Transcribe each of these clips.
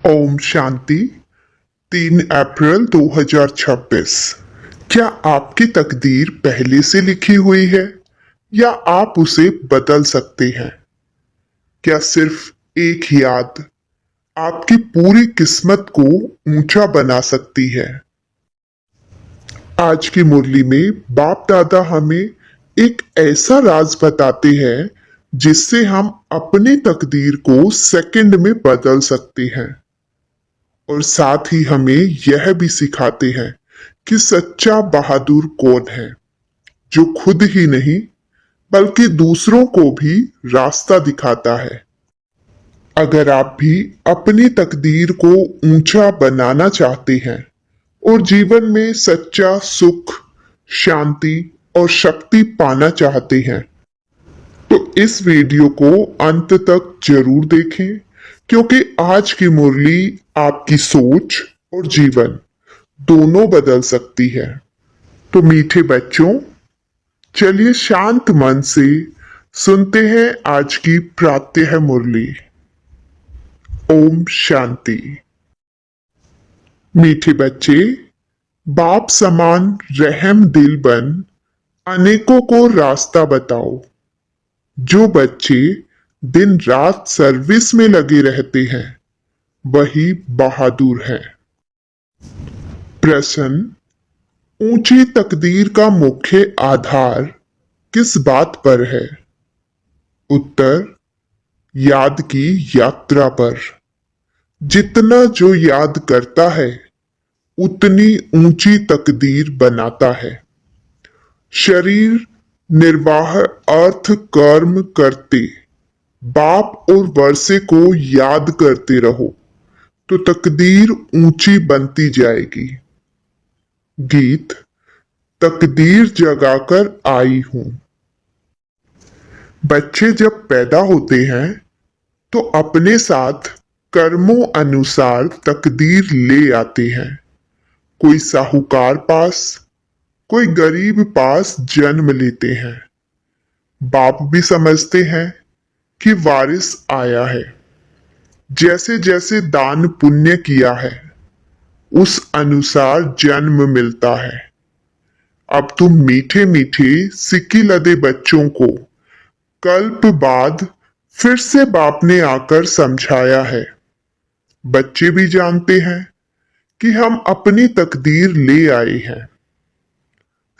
ओम शांति। 3 अप्रैल 2026। क्या आपकी तकदीर पहले से लिखी हुई है या आप उसे बदल सकते हैं? क्या सिर्फ एक याद आपकी पूरी किस्मत को ऊंचा बना सकती है? आज की मुरली में बाप दादा हमें एक ऐसा राज बताते हैं जिससे हम अपनी तकदीर को सेकंड में बदल सकते हैं। और साथ ही हमें यह भी सिखाते हैं कि सच्चा बहादुर कौन है, जो खुद ही नहीं बल्कि दूसरों को भी रास्ता दिखाता है। अगर आप भी अपनी तकदीर को ऊंचा बनाना चाहते हैं और जीवन में सच्चा सुख, शांति और शक्ति पाना चाहते हैं, तो इस वीडियो को अंत तक जरूर देखें, क्योंकि आज की मुरली आपकी सोच और जीवन दोनों बदल सकती है। तो मीठे बच्चों, चलिए शांत मन से सुनते हैं आज की प्रातः मुरली। ओम शांति। मीठे बच्चे, बाप समान रहम दिल बन अनेकों को रास्ता बताओ। जो बच्चे दिन रात सर्विस में लगे रहते हैं वही बहादुर है। प्रश्न: ऊंची तकदीर का मुख्य आधार किस बात पर है? उत्तर: याद की यात्रा पर। जितना जो याद करता है उतनी ऊंची तकदीर बनाता है। शरीर निर्वाह अर्थ कर्म करते बाप और वर्षे को याद करते रहो तो तकदीर ऊंची बनती जाएगी। गीत: तकदीर जगाकर आई हूं। बच्चे जब पैदा होते हैं तो अपने साथ कर्मों अनुसार तकदीर ले आते हैं। कोई साहूकार पास, कोई गरीब पास जन्म लेते हैं। बाप भी समझते हैं कि वारिस आया है। जैसे जैसे दान पुण्य किया है उस अनुसार जन्म मिलता है। अब तुम मीठे मीठे सिक्की लदे बच्चों को कल्प बाद फिर से बाप ने आकर समझाया है। बच्चे भी जानते हैं कि हम अपनी तकदीर ले आए हैं।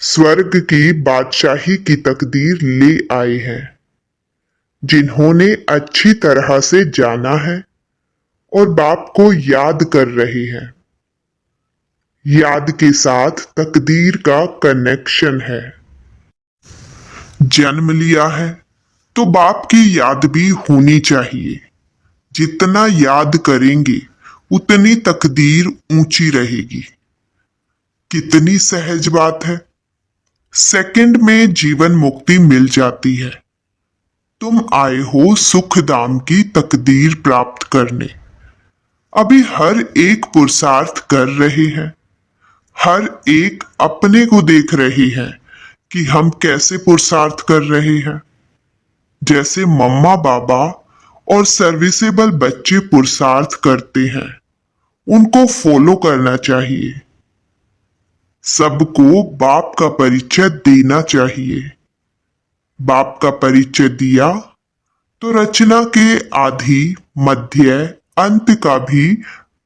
स्वर्ग की बादशाही की तकदीर ले आए हैं, जिन्होंने अच्छी तरह से जाना है और बाप को याद कर रहे हैं। याद के साथ तकदीर का कनेक्शन है। जन्म लिया है तो बाप की याद भी होनी चाहिए। जितना याद करेंगे उतनी तकदीर ऊंची रहेगी। कितनी सहज बात है। सेकंड में जीवन मुक्ति मिल जाती है। तुम आए हो सुख धाम की तकदीर प्राप्त करने। अभी हर एक पुरुषार्थ कर रहे हैं। हर एक अपने को देख रहे हैं कि हम कैसे पुरुषार्थ कर रहे हैं। जैसे मम्मा बाबा और सर्विसेबल बच्चे पुरुषार्थ करते हैं, उनको फॉलो करना चाहिए। सबको बाप का परिचय देना चाहिए। बाप का परिचय दिया तो रचना के आदि मध्य अंत का भी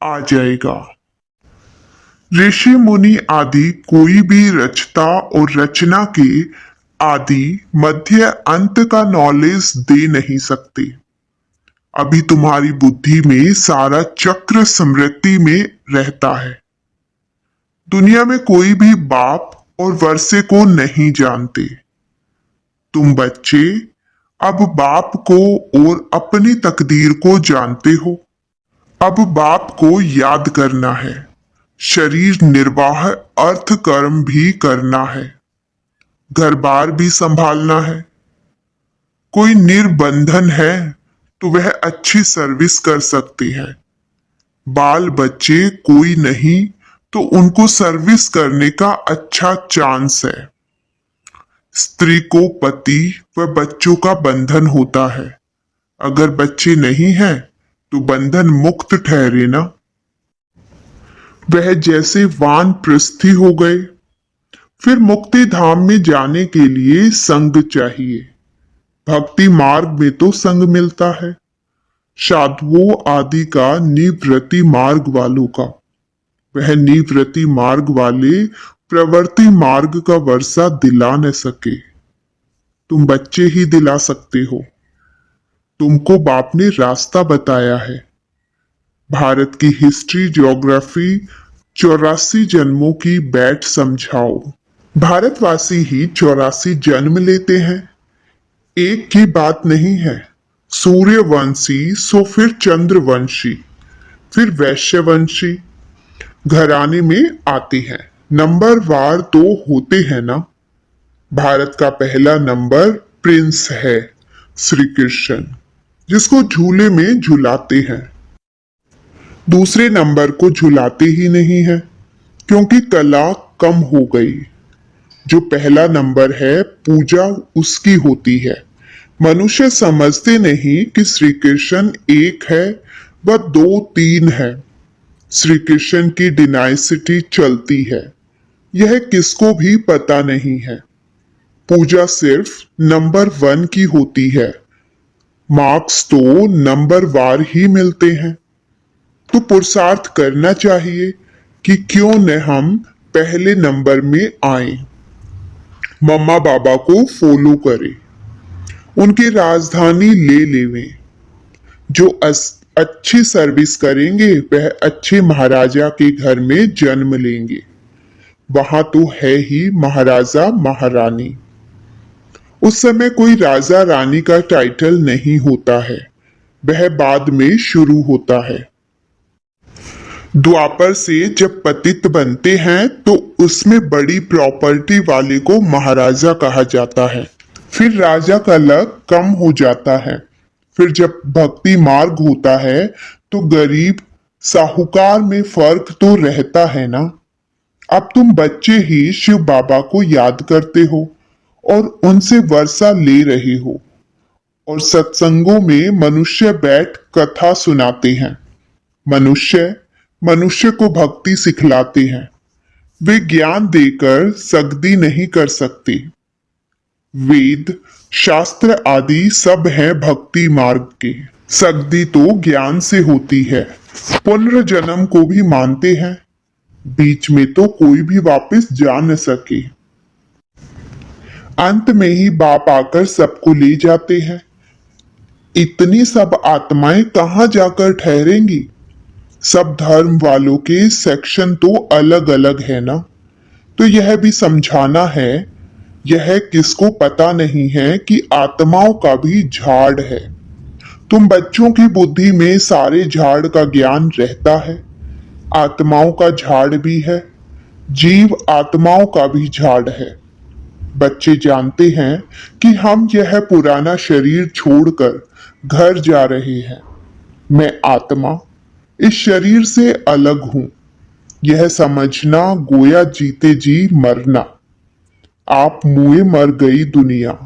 आ जाएगा। ऋषि मुनि आदि कोई भी रचता और रचना के आदि मध्य अंत का नॉलेज दे नहीं सकते। अभी तुम्हारी बुद्धि में सारा चक्र स्मृति में रहता है। दुनिया में कोई भी बाप और वर्षे को नहीं जानते। तुम बच्चे अब बाप को और अपनी तकदीर को जानते हो। अब बाप को याद करना है। शरीर निर्वाह अर्थ कर्म भी करना है। घर बार भी संभालना है। कोई निर्बंधन है तो वह अच्छी सर्विस कर सकते हैं। बाल बच्चे कोई नहीं तो उनको सर्विस करने का अच्छा चांस है। स्त्री को पति व बच्चों का बंधन होता है। अगर बच्चे नहीं हैं तो बंधन मुक्त ठहरे ना। वह जैसे वानप्रस्थी हो गए। फिर मुक्ति धाम में जाने के लिए संग चाहिए। भक्ति मार्ग में तो संग मिलता है, साधुओं आदि का, निवृत्ति मार्ग वालों का। वह निवृत्ति मार्ग वाले प्रवृत्ति मार्ग का वर्षा दिला न सके। तुम बच्चे ही दिला सकते हो। तुमको बाप ने रास्ता बताया है। भारत की हिस्ट्री ज्योग्राफी 84 जन्मों की बैठ समझाओ। भारतवासी ही 84 जन्म लेते हैं, एक की बात नहीं है। सूर्यवंशी सो फिर चंद्रवंशी, फिर वैश्यवंशी घराने में आते हैं। नंबर वार तो होते हैं ना। भारत का पहला नंबर प्रिंस है श्री कृष्ण, जिसको झूले में झुलाते हैं। दूसरे नंबर को झुलाते ही नहीं है, क्योंकि कला कम हो गई। जो पहला नंबर है पूजा उसकी होती है। मनुष्य समझते नहीं कि श्री कृष्ण एक है व दो तीन है। श्री कृष्ण की डिनाइसिटी चलती है, यह किसको भी पता नहीं है। पूजा सिर्फ नंबर 1 की होती है, मार्क्स तो नंबर वार ही मिलते हैं। तो पुरुषार्थ करना चाहिए कि क्यों न हम पहले नंबर में आए, मम्मा बाबा को फॉलो करें, उनकी राजधानी ले लेवें। जो अच्छी सर्विस करेंगे वह अच्छे महाराजा के घर में जन्म लेंगे। वहां तो है ही महाराजा महारानी। उस समय कोई राजा रानी का टाइटल नहीं होता है, वह बाद में शुरू होता है। द्वापर से जब पतित बनते हैं तो उसमें बड़ी प्रॉपर्टी वाले को महाराजा कहा जाता है। फिर राजा का लक कम हो जाता है। फिर जब भक्ति मार्ग होता है तो गरीब साहूकार में फर्क तो रहता है ना। अब तुम बच्चे ही शिव बाबा को याद करते हो और उनसे वर्षा ले रहे हो, और सत्संगों में मनुष्य बैठ कथा सुनाते हैं। मनुष्य को भक्ति सिखलाते हैं। वे ज्ञान देकर सगदी नहीं कर सकते। वेद शास्त्र आदि सब हैं भक्ति मार्ग के। सगदी तो ज्ञान से होती है। पुनर्जन्म को भी मानते हैं, बीच में तो कोई भी वापस जा न सके। अंत में ही बाप आकर सबको ले जाते हैं। इतनी सब आत्माएं कहां जाकर ठहरेंगी। सब धर्म वालों के सेक्शन तो अलग अलग है ना। तो यह भी समझाना है, यह किसको पता नहीं है कि आत्माओं का भी झाड़ है। तुम बच्चों की बुद्धि में सारे झाड़ का ज्ञान रहता है। आत्माओं का झाड़ भी है, जीव आत्माओं का भी झाड़ है। बच्चे जानते हैं कि हम यह पुराना शरीर छोड़कर घर जा रहे हैं। मैं आत्मा इस शरीर से अलग हूं, यह समझना गोया जीते जी मरना। आप मुए मर गई दुनिया,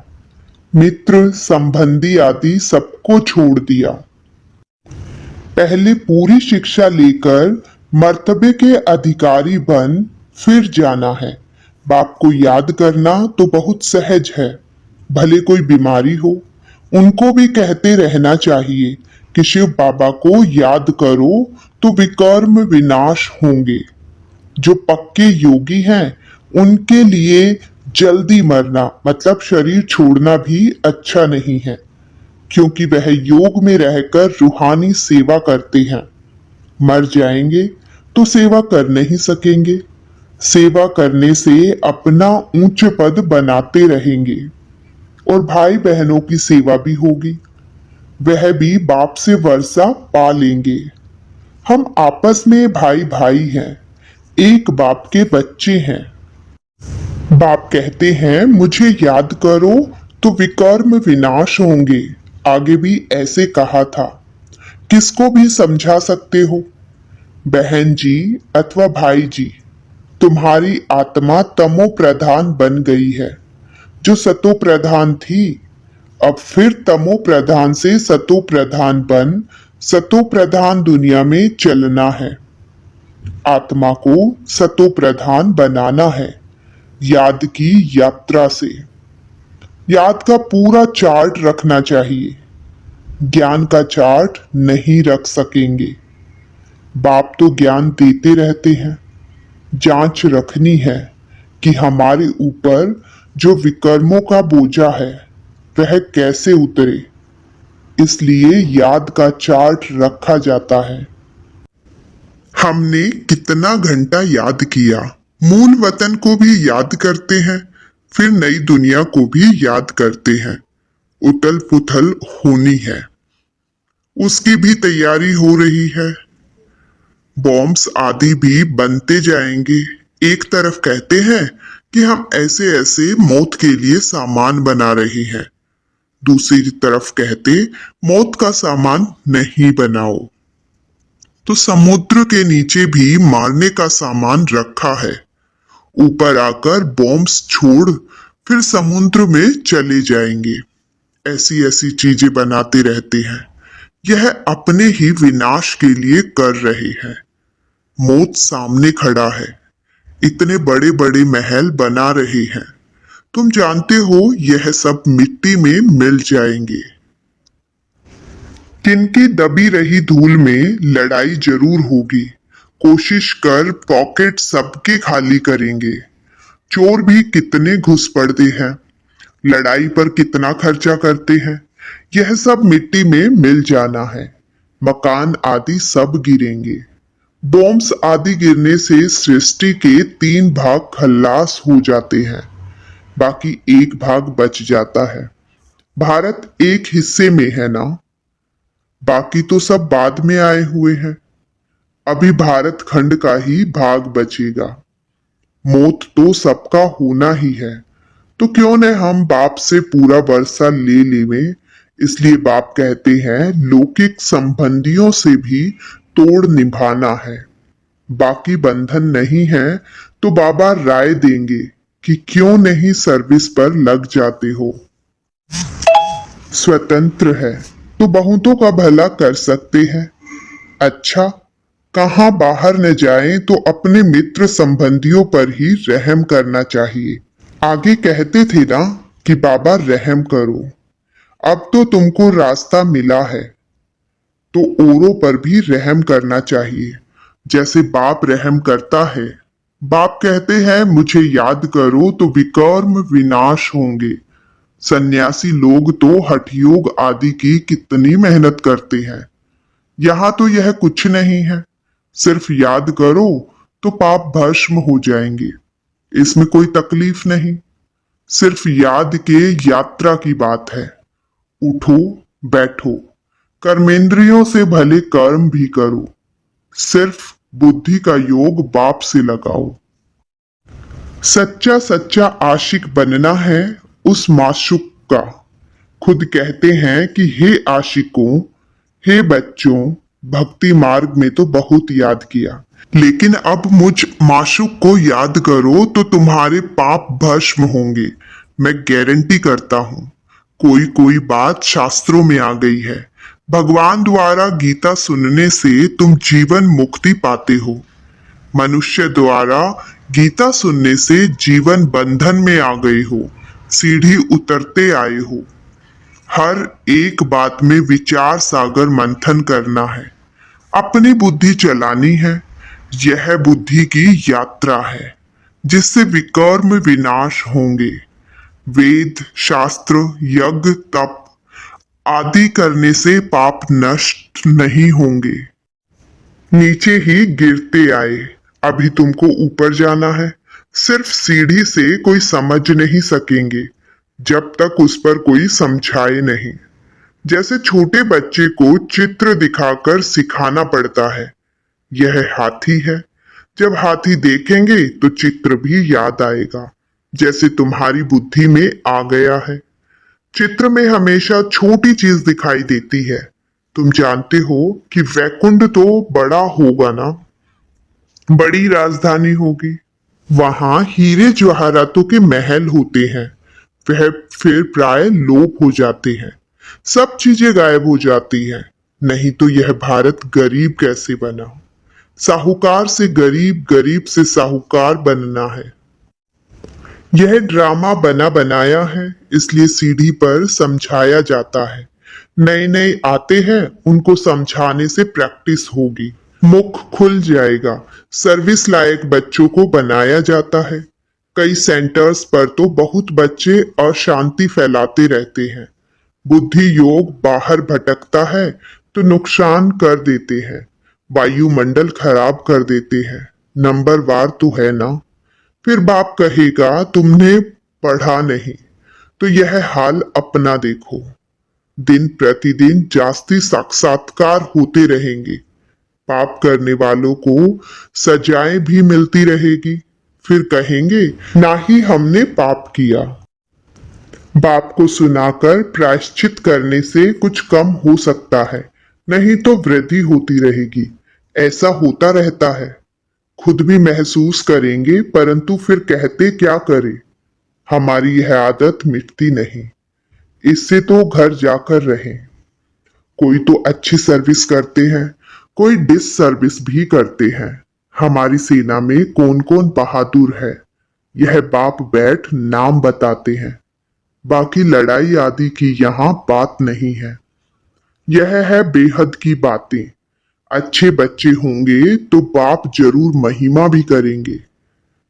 मित्र संबंधी आदि सबको छोड़ दिया। पहले पूरी शिक्षा लेकर मर्तबे के अधिकारी बन फिर जाना है। बाप को याद करना तो बहुत सहज है। भले कोई बीमारी हो, उनको भी कहते रहना चाहिए कि शिव बाबा को याद करो तो विकर्म विनाश होंगे। जो पक्के योगी हैं उनके लिए जल्दी मरना मतलब शरीर छोड़ना भी अच्छा नहीं है, क्योंकि वह योग में रहकर रूहानी सेवा करते हैं। मर जाएंगे तो सेवा कर नहीं सकेंगे। सेवा करने से अपना ऊंच पद बनाते रहेंगे और भाई बहनों की सेवा भी होगी। वह भी बाप से वर्षा पा लेंगे। हम आपस में भाई भाई हैं, एक बाप के बच्चे हैं। बाप कहते हैं मुझे याद करो तो विकर्म विनाश होंगे। आगे भी ऐसे कहा था। किसको भी समझा सकते हो। बहन जी अथवा भाई जी, तुम्हारी आत्मा तमो प्रधान बन गई है। जो सतो प्रधान थी अब फिर तमो प्रधान से सतो प्रधान बन सतो प्रधान दुनिया में चलना है। आत्मा को सतो प्रधान बनाना है याद की यात्रा से। याद का पूरा चार्ट रखना चाहिए, ज्ञान का चार्ट नहीं रख सकेंगे। बाप तो ज्ञान देते रहते हैं, जांच रखनी है कि हमारे ऊपर जो विकर्मों का बोझा है वह कैसे उतरे। इसलिए याद का चार्ट रखा जाता है। हमने कितना घंटा याद किया, मूल वतन को भी याद करते हैं, फिर नई दुनिया को भी याद करते हैं। उथल पुथल होनी है, उसकी भी तैयारी हो रही है। बॉम्ब्स आदि भी बनते जाएंगे। एक तरफ कहते हैं कि हम ऐसे ऐसे मौत के लिए सामान बना रहे हैं, दूसरी तरफ कहते मौत का सामान नहीं बनाओ। तो समुद्र के नीचे भी मारने का सामान रखा है। ऊपर आकर बॉम्ब्स छोड़ फिर समुद्र में चले जाएंगे। ऐसी ऐसी चीजें बनाते रहते हैं। यह अपने ही विनाश के लिए कर रहे हैं। मौत सामने खड़ा है, इतने बड़े बड़े महल बना रहे हैं। तुम जानते हो यह सब मिट्टी में मिल जाएंगे। किनकी दबी रही धूल में लड़ाई जरूर होगी। कोशिश कर पॉकेट सबके खाली करेंगे। चोर भी कितने घुस पड़ते हैं, लड़ाई पर कितना खर्चा करते हैं। यह सब मिट्टी में मिल जाना है। मकान आदि सब गिरेंगे। बॉम्ब्स आदि गिरने से सृष्टि के 3 भाग खल्लास हो जाते हैं, बाकी 1 भाग बच जाता है। भारत एक हिस्से में है ना, बाकी तो सब बाद में आए हुए हैं। अभी भारत खंड का ही भाग बचेगा। मौत तो सबका होना ही है, तो क्यों न हम बाप से पूरा वर्षा ले लेवें। इसलिए बाप कहते हैं लौकिक संबंधियों से भी तोड़ निभाना है। बाकी बंधन नहीं है तो बाबा राय देंगे कि क्यों नहीं सर्विस पर लग जाते हो। स्वतंत्र है तो बहुतों का भला कर सकते हैं। अच्छा, कहाँ बाहर न जाएं तो अपने मित्र संबंधियों पर ही रहम करना चाहिए। आगे कहते थे ना कि बाबा रहम करो। अब तो तुमको रास्ता मिला है तो औरों पर भी रहम करना चाहिए, जैसे बाप रहम करता है। बाप कहते हैं मुझे याद करो तो विकर्म विनाश होंगे। सन्यासी लोग तो हठ योग आदि की कितनी मेहनत करते हैं। यहाँ तो यह कुछ नहीं है, सिर्फ याद करो तो पाप भस्म हो जाएंगे। इसमें कोई तकलीफ नहीं, सिर्फ याद के यात्रा की बात है। उठो बैठो, कर्मेंद्रियों से भले कर्म भी करो, सिर्फ बुद्धि का योग बाप से लगाओ। सच्चा सच्चा आशिक बनना है उस माशूक का। खुद कहते हैं कि हे आशिकों, हे बच्चों, भक्ति मार्ग में तो बहुत याद किया, लेकिन अब मुझ माशूक को याद करो तो तुम्हारे पाप भस्म होंगे। मैं गारंटी करता हूं। कोई कोई बात शास्त्रों में आ गई है। भगवान द्वारा गीता सुनने से तुम जीवन मुक्ति पाते हो। मनुष्य द्वारा गीता सुनने से जीवन बंधन में आ गए हो, सीढ़ी उतरते आए हो। हर एक बात में विचार सागर मंथन करना है, अपनी बुद्धि चलानी है। यह बुद्धि की यात्रा है जिससे विकर्म विनाश होंगे। वेद शास्त्र यज्ञ तप आदि करने से पाप नष्ट नहीं होंगे, नीचे ही गिरते आए। अभी तुमको ऊपर जाना है, सिर्फ सीढ़ी से कोई समझ नहीं सकेंगे जब तक उस पर कोई समझाए नहीं। जैसे छोटे बच्चे को चित्र दिखाकर सिखाना पड़ता है। यह हाथी है, जब हाथी देखेंगे तो चित्र भी याद आएगा, जैसे तुम्हारी बुद्धि में आ गया है। चित्र में हमेशा छोटी चीज दिखाई देती है। तुम जानते हो कि वैकुंठ तो बड़ा होगा ना, बड़ी राजधानी होगी। वहां हीरे जवाहरातों के महल होते हैं, वह फिर प्राय लोप हो जाते हैं। सब चीजें गायब हो जाती हैं, नहीं तो यह भारत गरीब कैसे बना। साहूकार से गरीब, गरीब से साहूकार बनना है। यह ड्रामा बना बनाया है, इसलिए सीढ़ी पर समझाया जाता है। नए नए आते हैं, उनको समझाने से प्रैक्टिस होगी, मुख खुल जाएगा। सर्विस लायक बच्चों को बनाया जाता है। कई सेंटर्स पर तो बहुत बच्चे अशांति फैलाते रहते हैं। बुद्धि योग बाहर भटकता है तो नुकसान कर देते हैं, वायुमंडल खराब कर देते हैं। नंबर वार तो है ना। फिर बाप कहेगा तुमने पढ़ा नहीं, तो यह हाल अपना देखो। दिन प्रतिदिन जास्ती साक्षात्कार होते रहेंगे। पाप करने वालों को सजाएं भी मिलती रहेगी। फिर कहेंगे ना ही हमने पाप किया। बाप को सुनाकर प्रायश्चित करने से कुछ कम हो सकता है, नहीं तो वृद्धि होती रहेगी। ऐसा होता रहता है। खुद भी महसूस करेंगे, परंतु फिर कहते क्या करें। हमारी यह आदत मिटती नहीं। इससे तो घर जाकर रहें। कोई तो अच्छी सर्विस करते हैं, कोई डिस सर्विस भी करते हैं। हमारी सेना में कौन कौन बहादुर है, यह बाप बैठ नाम बताते हैं। बाकी लड़ाई आदि की यहाँ बात नहीं है। यह है बेहद की बातें। अच्छे बच्चे होंगे तो बाप जरूर महिमा भी करेंगे।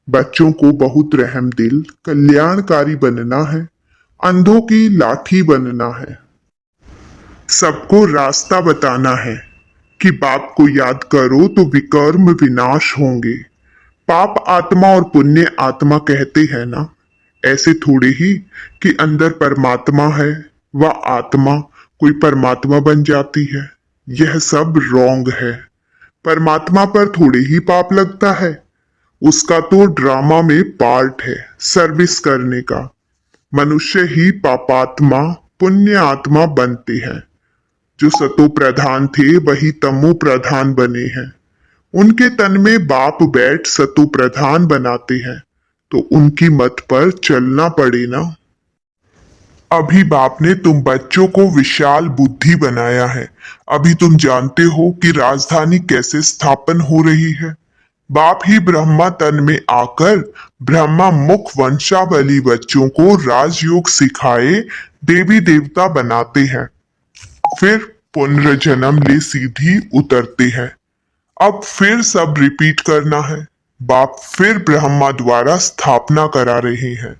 बच्चों को बहुत रहम दिल, कल्याणकारी बनना है, अंधों की लाठी बनना है। सबको रास्ता बताना है कि बाप को याद करो तो विकर्म विनाश होंगे। पाप आत्मा और पुण्य आत्मा कहते हैं ना, ऐसे थोड़े ही कि अंदर परमात्मा है, वह आत्मा कोई परमात्मा बन जाती है। यह सब रॉन्ग है। परमात्मा पर थोड़े ही पाप लगता है। उसका तो ड्रामा में पार्ट है सर्विस करने का। मनुष्य ही पापात्मा पुण्य आत्मा बनते हैं। जो सतो प्रधान थे वही तमो प्रधान बने हैं। उनके तन में बाप बैठ सतो प्रधान बनाते हैं, तो उनकी मत पर चलना पड़े ना। अभी बाप ने तुम बच्चों को विशाल बुद्धि बनाया है। अभी तुम जानते हो कि राजधानी कैसे स्थापन हो रही है। बाप ही ब्रह्मा तन में आकर ब्रह्मा मुख वंशावली बच्चों को राजयोग सिखाए देवी देवता बनाते हैं। फिर पुनर्जन्म ले सीधी उतरते हैं। अब फिर सब रिपीट करना है। बाप फिर ब्रह्मा द्वारा स्थापना करा रहे हैं।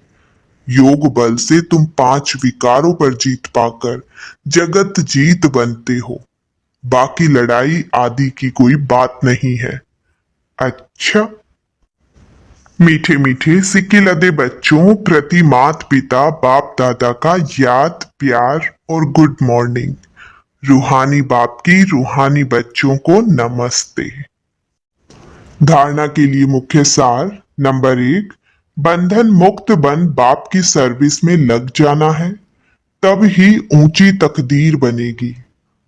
योग बल से तुम 5 विकारों पर जीत पाकर जगत जीत बनते हो। बाकी लड़ाई आदि की कोई बात नहीं है। अच्छा, मीठे मीठे सिक्के लदे बच्चों प्रति मात पिता बाप दादा का याद प्यार और गुड मॉर्निंग। रूहानी बाप की रूहानी बच्चों को नमस्ते। धारणा के लिए मुख्य सार नंबर 1, बंधन मुक्त बन बाप की सर्विस में लग जाना है, तब ही ऊंची तकदीर बनेगी।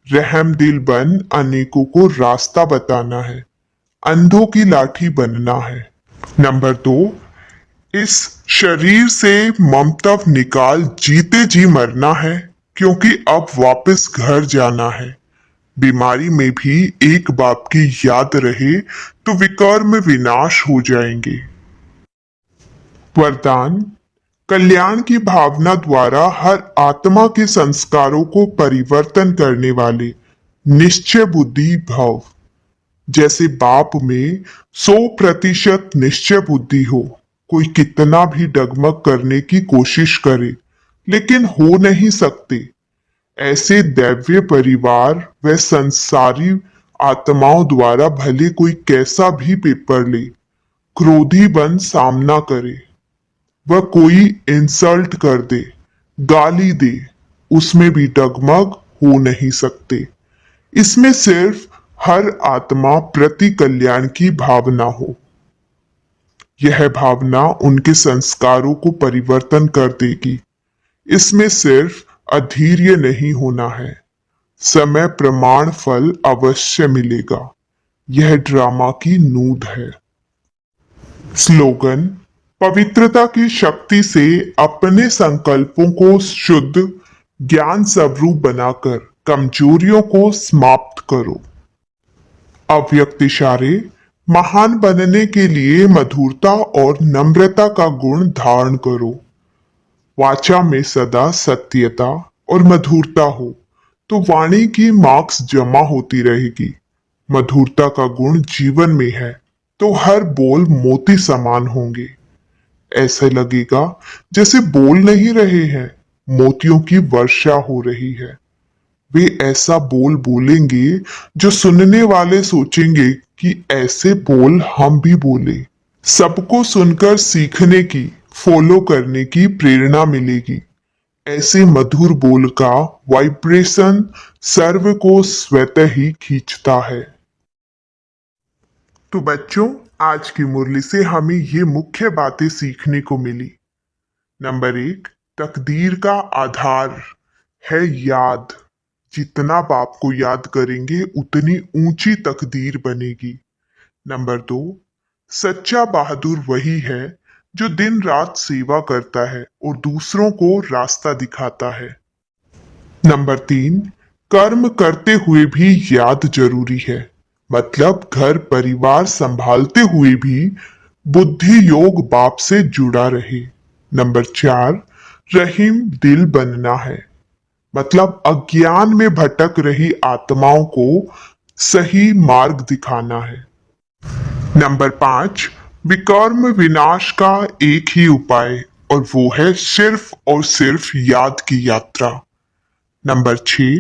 रहम दिल बन अनेकों को रास्ता बताना है, अंधों की लाठी बनना है। नंबर 2, इस शरीर से ममतव निकाल जीते जी मरना है, क्योंकि अब वापस घर जाना है। बीमारी में भी एक बाप की याद रहे तो विकर्म विनाश हो जाएंगे। वरदान, कल्याण की भावना द्वारा हर आत्मा के संस्कारों को परिवर्तन करने वाले निश्चय बुद्धि भव। जैसे बाप में 100% निश्चय बुद्धि हो, कोई कितना भी डगमग करने की कोशिश करे लेकिन हो नहीं सकते। ऐसे दैव्य परिवार व संसारी आत्माओं द्वारा भले कोई कैसा भी पेपर ले, क्रोधी बन सामना करे, वह कोई इंसल्ट कर दे, गाली दे, उसमें भी डगमग हो नहीं सकते। इसमें सिर्फ हर आत्मा प्रति कल्याण की भावना हो। यह भावना उनके संस्कारों को परिवर्तन कर देगी। इसमें सिर्फ अधीर्य नहीं होना है, समय प्रमाण फल अवश्य मिलेगा। यह ड्रामा की नूद है। स्लोगन, पवित्रता की शक्ति से अपने संकल्पों को शुद्ध ज्ञान स्वरूप बनाकर कमजोरियों को समाप्त करो। अव्यक्त इशारे, महान बनने के लिए मधुरता और नम्रता का गुण धारण करो। वाचा में सदा सत्यता और मधुरता हो तो वाणी की मार्क्स जमा होती रहेगी। मधुरता का गुण जीवन में है तो हर बोल मोती समान होंगे। ऐसा लगेगा जैसे बोल नहीं रहे हैं, मोतियों की वर्षा हो रही है। वे ऐसा बोल बोलेंगे जो सुनने वाले सोचेंगे कि ऐसे बोल हम भी बोले। सबको सुनकर सीखने की, फॉलो करने की प्रेरणा मिलेगी। ऐसे मधुर बोल का वाइब्रेशन सर्व को स्वतः ही खींचता है। तो बच्चों, आज की मुरली से हमें ये मुख्य बातें सीखने को मिली। नंबर 1, तकदीर का आधार है याद। जितना बाप को याद करेंगे उतनी ऊंची तकदीर बनेगी। नंबर 2, सच्चा बहादुर वही है जो दिन रात सेवा करता है और दूसरों को रास्ता दिखाता है। नंबर 3, कर्म करते हुए भी याद जरूरी है। मतलब घर परिवार संभालते हुए भी बुद्धि योग बाप से जुड़ा रहे। नंबर 4, रहीम दिल बनना है। मतलब अज्ञान में भटक रही आत्माओं को सही मार्ग दिखाना है। नंबर 5, विकर्म विनाश का एक ही उपाय और वो है सिर्फ और सिर्फ याद की यात्रा। नंबर 6,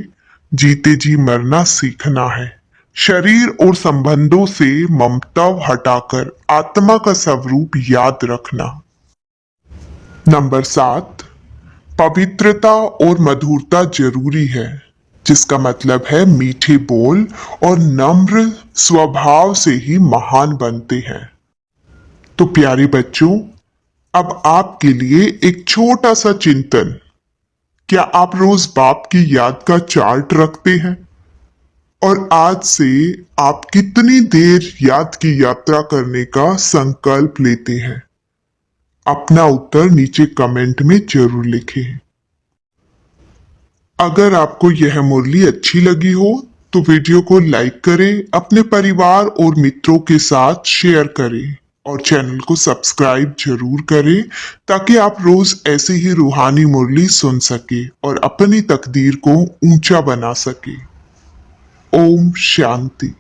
जीते जी मरना सीखना है। शरीर और संबंधों से ममता हटाकर आत्मा का स्वरूप याद रखना। नंबर 7, पवित्रता और मधुरता जरूरी है, जिसका मतलब है मीठे बोल और नम्र स्वभाव से ही महान बनते हैं। तो प्यारे बच्चों, अब आपके लिए एक छोटा सा चिंतन। क्या आप रोज बाप की याद का चार्ट रखते हैं? और आज से आप कितनी देर याद की यात्रा करने का संकल्प लेते हैं? अपना उत्तर नीचे कमेंट में जरूर लिखें। अगर आपको यह मुरली अच्छी लगी हो तो वीडियो को लाइक करें, अपने परिवार और मित्रों के साथ शेयर करें और चैनल को सब्सक्राइब जरूर करें ताकि आप रोज ऐसे ही रूहानी मुरली सुन सके और अपनी तकदीर को ऊंचा बना सके। ओम शांति।